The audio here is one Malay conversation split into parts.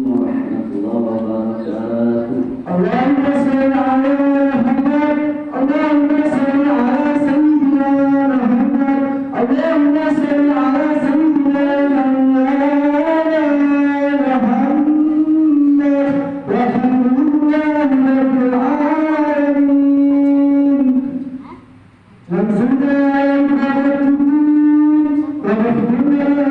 ورحمة الله وبركاته. اللهم صل على محمد. اللهم صل على سيدنا محمد. اللهم صل على سيدنا محمد والحمد لله رب العالمين. وانصرنا على القوم واغفر لنا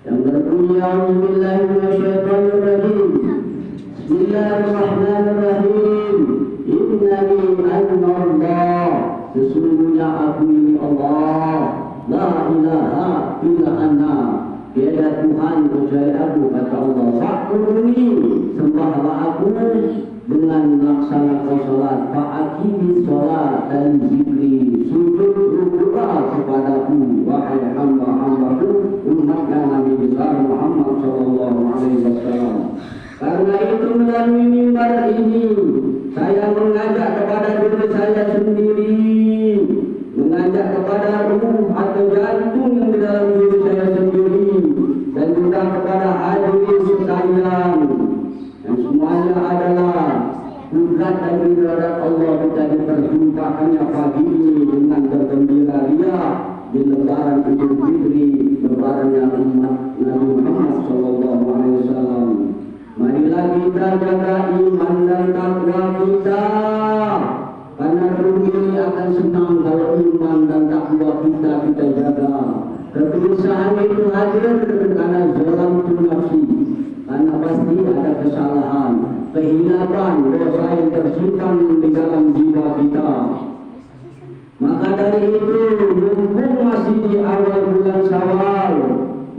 yang berbunyi A'udzubillahi minasyaitonirrajim. Bismillahirrahmanirrahim. Innani anallah, sesungguhnya aku ini Allah. La ilaha illa ana, tiada Tuhan kecuali aku, kata Allah. Fa'buduni, sembahlah aku dengan melaksanakan salat. Fa'aqimi salat dan zikri, sujud rukuklah kepadaku, wahai hamba-hambaku umat Nabi besar Muhammad sallallahu alaihi wasallam. Karena itu melalui mimbar ini saya mengajak kepada diri saya sendiri, mengajak kepada ruh atau jantung yang di dalam diri saya sendiri, dan juga kepada hadirin sekalian yang semuanya adalah kudrat dan iradat Allah kita diperjumpakannya pagi ini dengan bergembira ria di lebaran Idul Fitri, lebarannya umat Nabi Muhammad sallallahu alaihi wasallam. Marilah kita jaga iman dan takwa kita, karena dunia akan senang kalau iman dan takwa kita jaga. Kegelisahan itu hadir karena zalam tu nafsi, karena pasti ada kesalahan, kehilapan, dosa yang tersimpan di dalam jiwa kita. Maka dari itu, mumpung masih di awal bulan Syawal,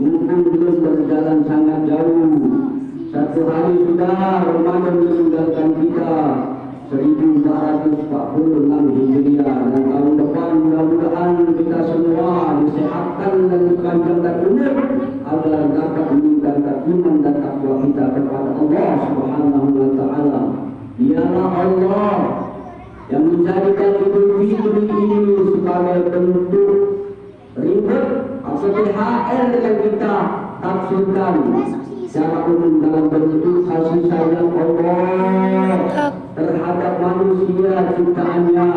mumpung belum berjalan sangat jauh, satu hari sudah Ramadan meninggalkan kita, 1446 Hijriah, dan tahun depan mudah-mudahan kita semua disehatkan dan dipanjangkan umur agar dapat meninggalkan iman dan takwa kita kepada Allah Subhanahu wa taala. Dialah Allah yang menjadikan Idul Fitri ini sebagai bentuk reward atau THR yang kita tafsirkan secara umum dalam bentuk kasih sayang Allah terhadap manusia ciptaannya.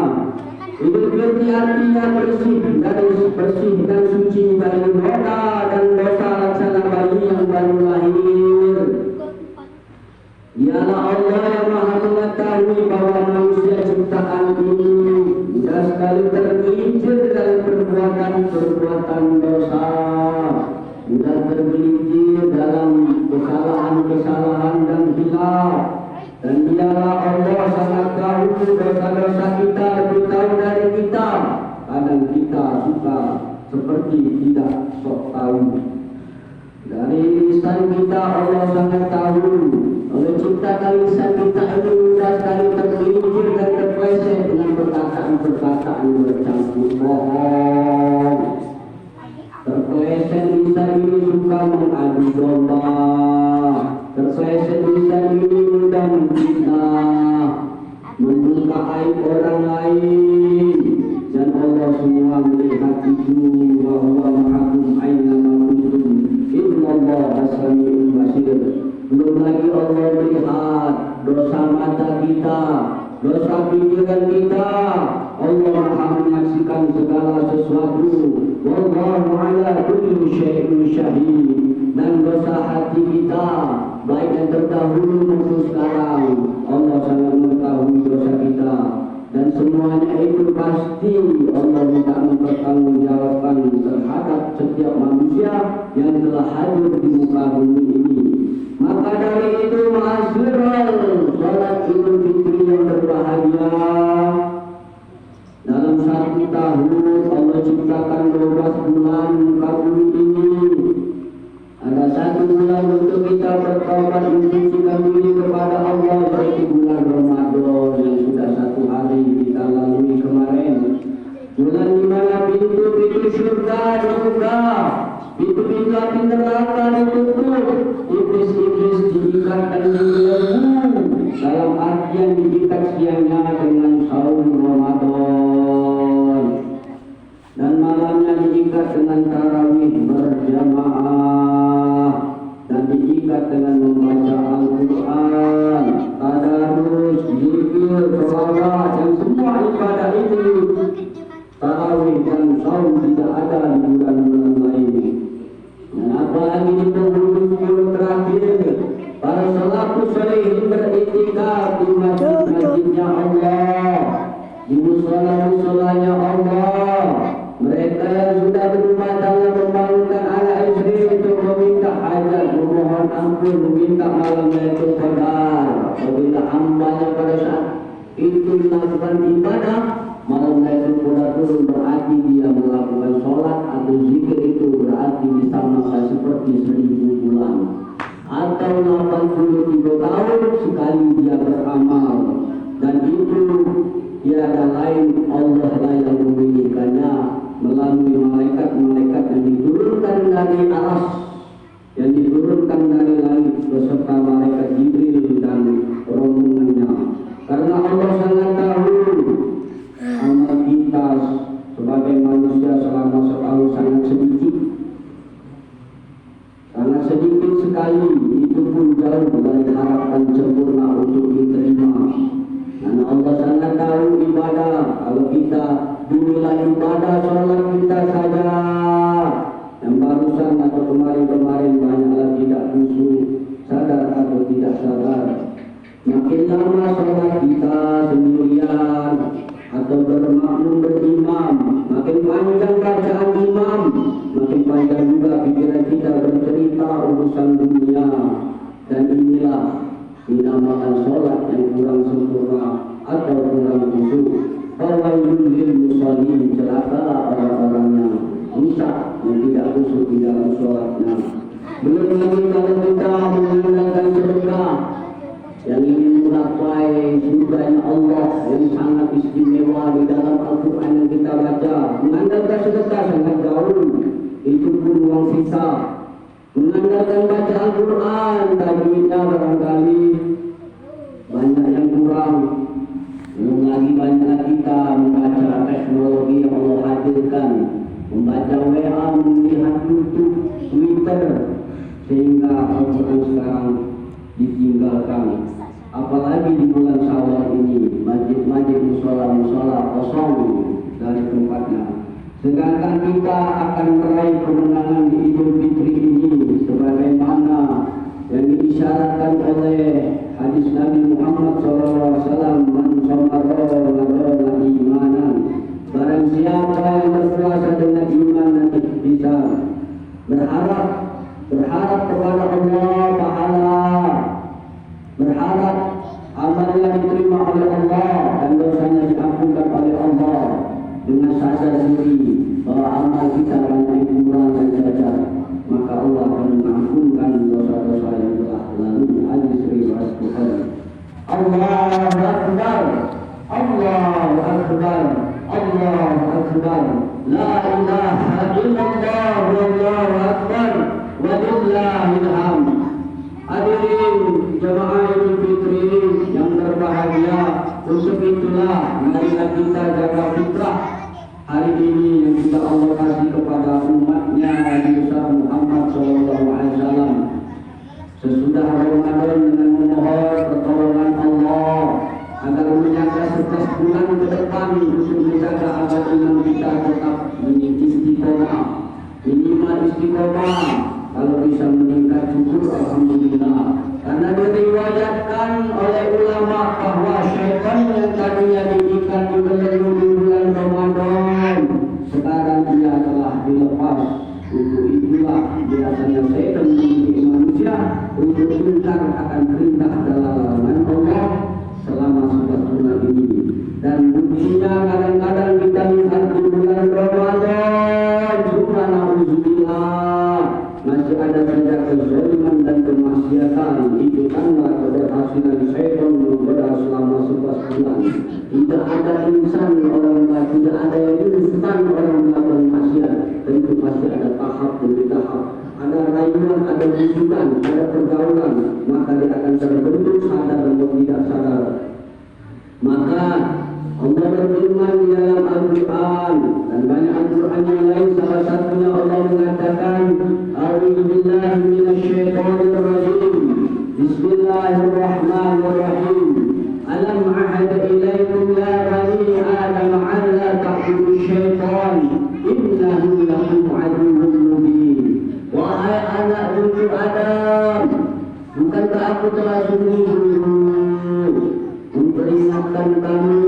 Idul Fitri artinya bersih dan suci dari noda dan dosa laksana bayi yang baru lahir. Dialah Allah yang maha mengetahui bahwa manusia ciptaan ini mudah sekali tergelincir dalam perbuatan dosa, mudah tergelincir dalam kesalahan dan hilaf. Dan dialah Allah sangat tahu dosa-dosa kita, lebih tahu dari kita. Kadang kita suka seperti tidak sok tahu. Dari lisan kita Allah sangat tahu. Oleh ciptakan lisan kita ini mudah sekali tergelincir dan terpeleset dengan perkataan-perkataan bercampur bohong. Terpeleset lisan ini suka mengadu domba. Terpeleset lisan ini mudah menfitnah, membuka aib orang lain, dan Allah semua melihat itu. Wa huwa ma'akum aina ma kuntum innallaha sami'un basir. Belum lagi Allah melihat dosa mata kita, dosa pikiran kita. Allah Maha menyaksikan segala sesuatu. Wallahu ala kulli syai'in syahid. Dan dosa hati kita, baik yang terdahulu maupun sekarang, Allah sangat mengetahui dosa kita. Dan semuanya itu pasti Allah tidak mempertanggungjawabkan terhadap setiap manusia yang telah hadir di muka bumi ini. Maka dari itu ma'asyiral salat Idul Fitri yang berbahagia, dalam satu tahun Allah ciptakan 12 bulan muka bumi ini. Ada satu bulan untuk kita bertaubat mensucikan diri kepada Allah, yaitu bulan Ramadan yang sudah satu hari kita lalui kemarin. Bulan di mana pintu-pintu surga dibuka, pintu-pintu api neraka ditutup, iblis-iblis diikat dan dibelenggu, dalam artian diikat siangnya dengan saum Ramadan, dan malamnya diikat dengan tarawih berjamaah, dan diikat dengan membaca Al-Quran, tadarus, zikir, sholawat, yang semua ibadah ini tarawih dan saum tidak ada di bulan-bulan lain. Dan apalagi di penghujung bulan terakhir, para salafus ampun, meminta malam Lailatul Qadar. Apabila hambanya pada saat itu melakukan ibadah, malam Lailatul Qadar turun, berarti dia melakukan sholat atau zikir, itu berarti disamakan seperti 1000 bulan atau 83 tahun sekali dia beramal. Dan itu tiada lain Allah lah yang memilihkannya melalui malaikat-malaikat yang diturunkan dari aras, yang diturunkan dari langit beserta malaikat Jibril dan rombongannya. Karena Allah sangat tahu amal kita sebagai manusia selama setahun sangat sedikit sekali, itu pun jauh dari harapan sempurna untuk diterima. Karena Allah sangat tahu ibadah, kalau kita dinilai ibadah sholat kita saja yang barusan atau kemarin-kemarin banyaklah tidak khusyuk, sadar atau tidak sadar. Makin lama sholat kita sendirian atau bermakmum berimam, makin panjang bacaan imam, makin panjang juga pikiran kita bercerita urusan dunia. Dan inilah dinamakan sholat yang kurang sempurna atau kurang khusyuk. Fawailul lil musallin, celakalah orang-orangnya rusak yang tidak khusyuk di dalam sholatnya. Belum lagi kalau kita mengandalkan sedekah yang ingin menggapai surganya Allah yang sangat istimewa di dalam Al-Quran yang kita baca. Mengandalkan sedekah sangat jauh, itu pun uang sisa. Mengandalkan baca Al-Quran, tajwidnya barangkali banyak yang kurang. Belum lagi banyak kita membaca teknologi yang Allah hadirkan, membaca WA, melihat YouTube, Twitter, sehingga Al-Quran sekarang ditinggalkan. Apalagi di bulan Syawal ini, masjid-masjid, musola-musola kosong dari tempatnya. Sedangkan kita akan meraih kemenangan di Idul Fitri ini sebagaimana yang diisyaratkan oleh hadis Nabi Muhammad SAW, man shoma imanan, barang siapa yang berpuasa dengan iman nanti bisa berharap kepada Allah Ta'ala, berharap amalnya diterima oleh Allah dan dosanya diampunkan oleh Allah, dengan sadar diri bahwa amal kita banyak kurang dan cacat, maka Allah akan mengampunkan dosa-dosa yang telah lalu. Hadis riwayat Bukhari. Allahu Akbar, Allahu Akbar, Allahu Akbar, la ilaha illallah, wallahu akbar, walillahil hamd. Hadirin jemaah Idul Fitri yang berbahagia, untuk itulah marilah kita jaga fitrah hari ini yang kita Allah kasih kepada umatnya Nabi Muhammad SAW. Sesudah Ramadan dengan memohon pertolongan Allah agar menjaga 11 bulan ke depan untuk menjaga agar iman kita tetap istiqomah, minimal istiqomah. Kalau bisa meningkat syukur alhamdulillah. Karena diriwayatkan oleh ulama bahwa syaitan yang tadinya diikat di bulan Ramadan, sekarang dia telah dilepas. Untuk itulah biasanya syaitan memiliki manusia untuk ingkar akan perintah dalaman Allah selama 11 bulan ini. Dan buktinya kadang-kadang kita lihat di bulan Ramadan, subhanallah, masih ada saja kezaliman dan kemaksiatan. Itu karena keberhasilan syaitan menggoda selama 11 bulan. Tidak ada insan orang, tidak ada yang instan orang melakukan maksiat. Tentu pasti ada tahap demi tahap. Ada rayuan, ada bujukan, ada pergaulan, maka dia akan terbentuk sadar atau tidak sadar. Maka Allah berfirman di dalam Al-Quran dan banyak Al-Quran yang lain, salah satunya Allah mengatakan, A'udzubillahi minasyaitonir rajim, Bismillahirrahmanirrahim, Alam ahad ilaikum ya bani Adam alla ta'budu syaitan, innahu lakum aduwwun mubin. Wahai anak cucu Adam, bukankah aku telah sungguh-sungguh memperingatkan kamu,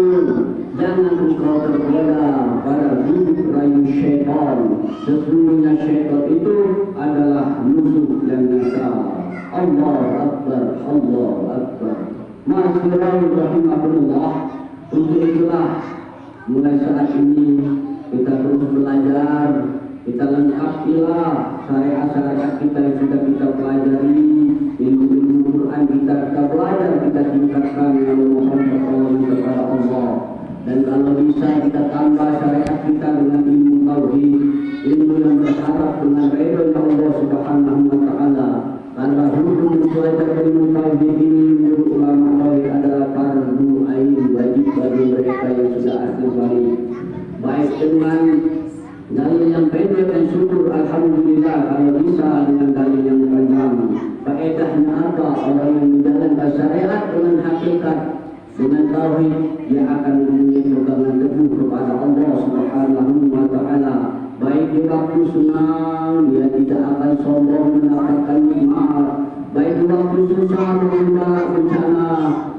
jangan engkau tergoda pada hidup rayu syaitan. Sesungguhnya syaitan itu adalah musuh yang nyata. Allah Akbar, Allah Akbar. Masyarakat rahimahullah, untuk itulah mulai saat ini kita terus belajar, kita lengkapilah syariat-syariat kita yang sudah kita pelajari, ilmu-ilmu Quran kita belajar, kita tingkatkan ilmu Muhammad kepada Allah. Dan kalau bisa kita tambah syariat kita dengan ilmu tauhid, ilmu yang berharap dengan ridha Allah Subhanahu wa taala. Karena hukum belajar ilmu tauhid ini menurut ulama tauhid adalah fardu ain, wajib bagi mereka yang sudah asli balik. Baik dengan dalil yang pendek dan syukur alhamdulillah, kalau bisa dengan dalil yang panjang. Faedahnya apa? Orang yang menjalankan syariat dengan hakikat, dengan tauhid, dia akan mempunyai pegangan teguh kepada Allah Subhanahu wa taala. Baik di waktu senang, dia tidak akan sombong mendapatkan nikmat. Baik di waktu susah menimba bencana,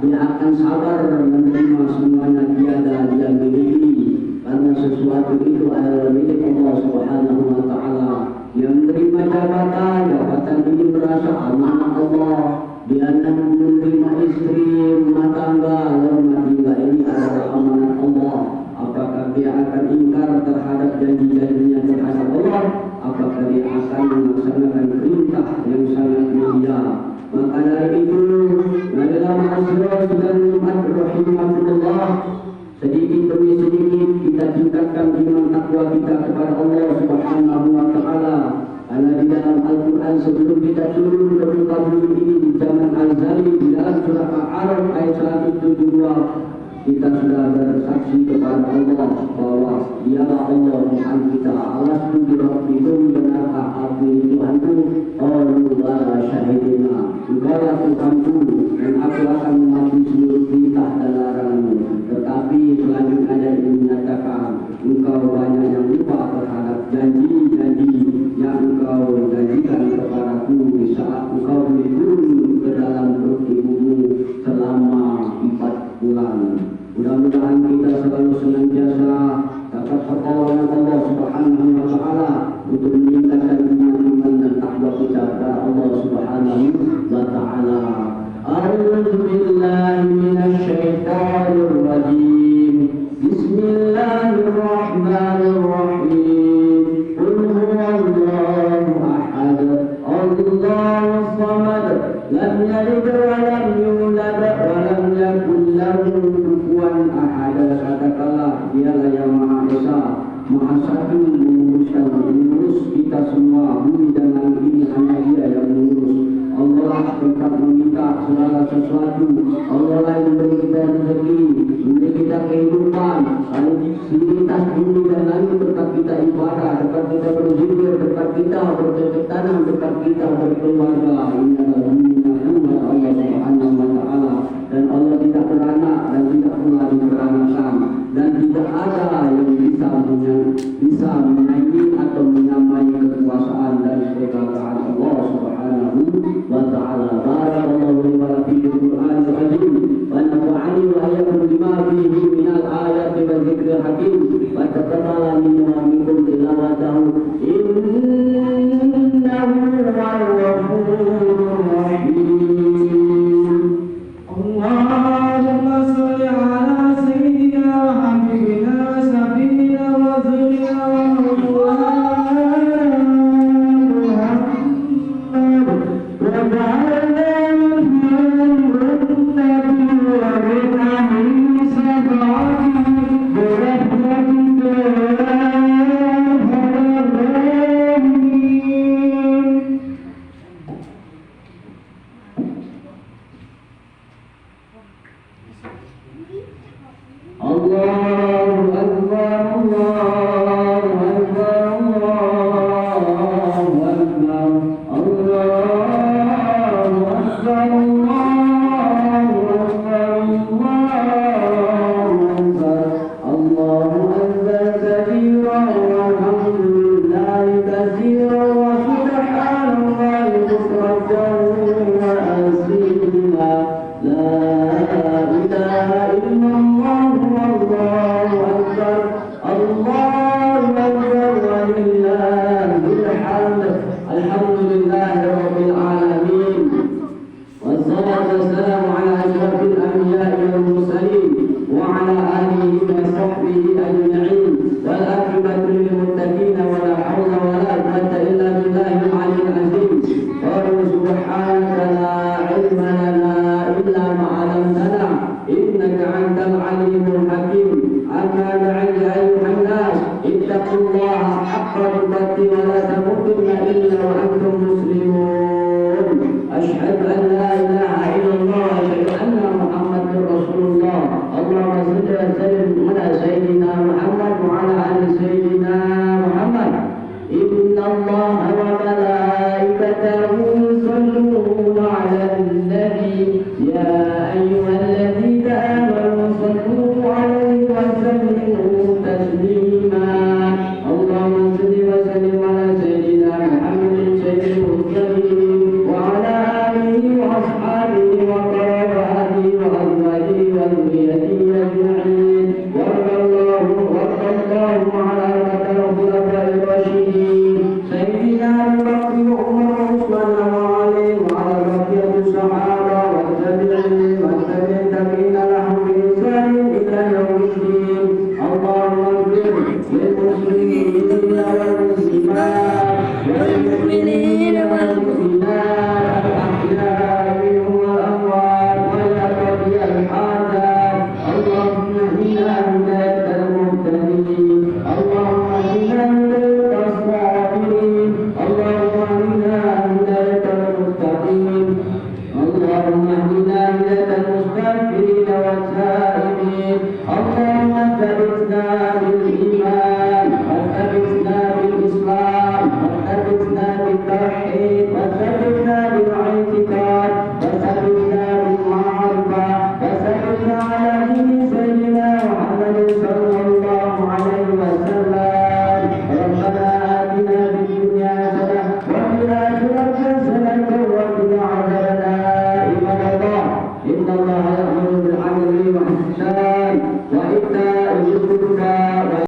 dia akan sabar menerima semuanya tiada dia miliki. Karena sesuatu itu adalah milik Allah Subhanahu wa taala. Yang menerima jabatan ini merasa amanah Allah. Dia menerima istri, rumah tangga, rumah tangga ini adalah amanah Allah. Apakah dia akan ingkar terhadap janji-janjinya terhadap Allah? Apakah dia akan melaksanakan perintah yang sangat mulia? Maka dari itu, marilah ma'asyiral dan umat rahimahullah, sedikit demi sedikit kita tingkatkan iman takwa kita kepada Allah Subhanahu wa taala. Karena di dalam Al-Quran sebelum kita turun ke muka bumi ini di zaman Al-Zali, di dalam surah Al-A'raf ayat 172, kita sudah bersaksi kepada Allah bahwa dialah Allah Tuhan kita. Allah Subhanahu benarkah aku Tuhanku? Qalu bala syahidina. Engkaulah Tuhanku dan aku akan mematuhi seluruh perintah dan laranganmu. Tetapi selanjutnya ada yang menyatakan engkau banyak yang lupa terhadap janji-janji yang engkau janjikan kepadaku di saat engkau turun ke dalam perut ibumu selama 4 bulan. Mudah-mudahan kita selalu senantiasa dapat pertolongan Allah Subhanahu wa taala untuk meningkatkan iman dan takwa kita kepada Allah Subhanahu wa taala. A'udzu billahi minasy syaithanir rajim. Bismillahirrahmanirrahim. Qul huwallahu ahad, Allahus samad, lam yalid wa lam yulad wa lam yakul lahu kufuwan ahad. Katakanlah dialah yang Maha Esa, Maha Satu, mengurus kita semua. Bumi dan langit ini hanya Dia yang mengurus. Allah tetap meminta segala sesuatu. Allah lah yang memberi kita rezeki, memberi kita kehidupan. Kalau lintas bumi dan langit tetap kita ibadah, tetap kita berzikir, tetap kita bercocok tanam, tetap kita berkeluarga. Ini adalah dunia umat Allah Subhanahu wa taala. Dan Allah tidak beranak dan tidak pula diberanakan, dan tidak ada yang bisa menyaingi atau menyamai kekuasaan dan kegagahan Allah Subhanahu wa taala. Barakallahu li wa lakum fil Qur'anil azim wa nafa'ani wa iyyakum bima fihi minal ayati wa dzikril hakim wa taqabbala minna wa minkum tilawatahu innahu huwal ghafurur والسلام على أشرف الأنبياء والمرسلين وعلى آله وصحبه أجمعين والعاقبة للمتقين ولا حول ولا قوة إلا بالله العلي العظيم. قالوا سبحانك لا علم لنا إلا ما علمتنا إنك أنت العليم الحكيم. أما بعد أيها الناس اتقوا الله حق تقاته ولا تموتن إلا وأنتم مسلمون. أشهد أن لا إله إلا الله وأشهد أن محمدا رسول الله. اللهم صل وسلم على سيدنا محمد وعلى آل سيدنا محمد. إن الله وملائكته يصلون على النبي يا أيها الذين آمنوا صلوا عليه وسلموا تسليما. اللهم صل وسلم على سيدنا محمد سيد المرسلين وعلى آله وأصحابه وقرابته وأزواجه وذريته أجمعين. وارض اللهم على الخلفاء الراشدين سيدنا أبي بكر وعمر وعثمان وعلي وعلى بقية الصحابة والتابعين والتابعين لهم بإحسان إلى يوم الدين. اللهم اغفر للمسلمين والمسلمات والمؤمنين والمؤمنات الأحياء منهم والأموات ويا قاضي الحاجات. اللهم اهدنا هداية المهتدين. اللهم اهدنا هداية الصابرين. اللهم اهدنا هداية المستقيم. اللهم اهدنا هداية المستغفرين والتائبين. اللهم ثبتنا بالإيمان